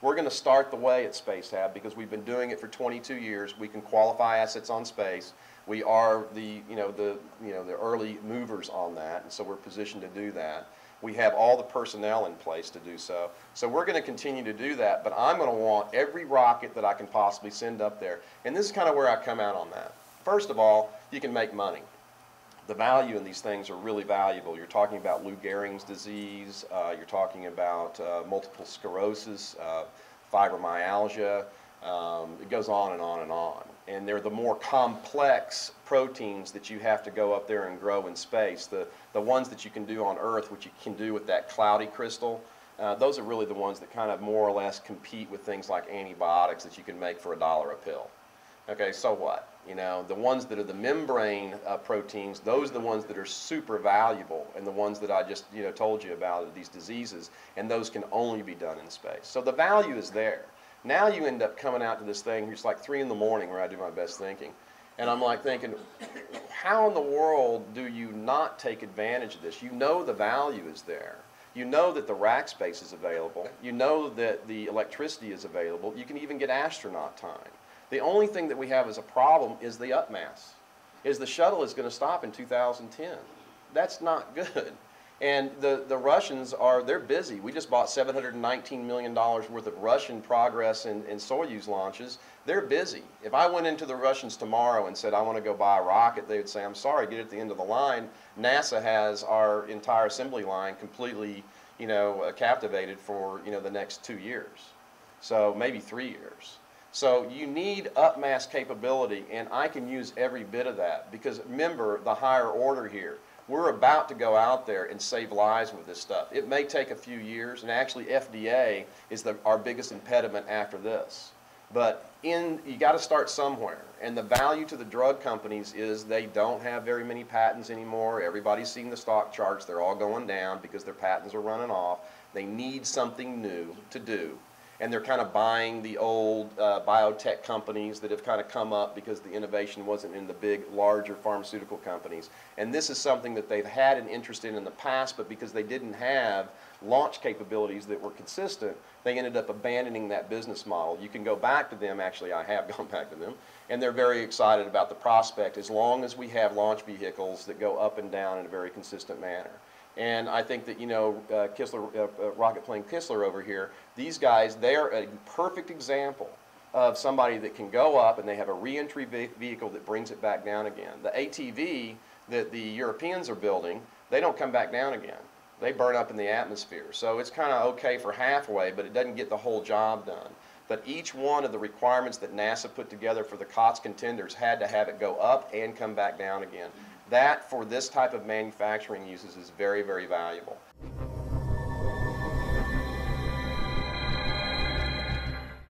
We're going to start the way at SpaceHab because we've been doing it for 22 years. We can qualify assets on space. We are the early movers on that, and so we're positioned to do that. We have all the personnel in place to do so. So we're going to continue to do that, but I'm going to want every rocket that I can possibly send up there. And this is kind of where I come out on that. First of all, you can make money. The value in these things are really valuable. You're talking about Lou Gehrig's disease, you're talking about multiple sclerosis, fibromyalgia, it goes on and on and on. And they're the more complex proteins that you have to go up there and grow in space. The ones that you can do on Earth, which you can do with that cloudy crystal, those are really the ones that kind of more or less compete with things like antibiotics that you can make for $1 a pill. Okay, so what? You know, the ones that are the membrane proteins, those are the ones that are super valuable, and the ones that I just told you about are these diseases, and those can only be done in space. So the value is there. Now you end up coming out to this thing, it's like 3 in the morning where I do my best thinking, and I'm like thinking, how in the world do you not take advantage of this? You know the value is there. You know that the rack space is available. You know that the electricity is available. You can even get astronaut time. The only thing that we have as a problem is the upmass, is the shuttle is going to stop in 2010. That's not good. And the Russians they're busy. We just bought $719 million worth of Russian progress in Soyuz launches. They're busy. If I went into the Russians tomorrow and said, I want to go buy a rocket, they would say, I'm sorry, get at the end of the line. NASA has our entire assembly line completely, captivated for, the next 2 years. So maybe 3 years. So you need upmass capability, and I can use every bit of that because remember the higher order here. We're about to go out there and save lives with this stuff. It may take a few years, and actually FDA is our biggest impediment after this. But you got to start somewhere, and the value to the drug companies is they don't have very many patents anymore. Everybody's seen the stock charts. They're all going down because their patents are running off. They need something new to do. And they're kind of buying the old biotech companies that have kind of come up because the innovation wasn't in the big, larger pharmaceutical companies. And this is something that they've had an interest in the past, but because they didn't have launch capabilities that were consistent, they ended up abandoning that business model. You can go back to them, actually I have gone back to them, and they're very excited about the prospect as long as we have launch vehicles that go up and down in a very consistent manner. And I think that, Rocket Plane Kistler over here, these guys, they're a perfect example of somebody that can go up and they have a re-entry vehicle that brings it back down again. The ATV that the Europeans are building, they don't come back down again. They burn up in the atmosphere. So it's kind of okay for halfway, but it doesn't get the whole job done. But each one of the requirements that NASA put together for the COTS contenders had to have it go up and come back down again. That, for this type of manufacturing uses, is very, very valuable.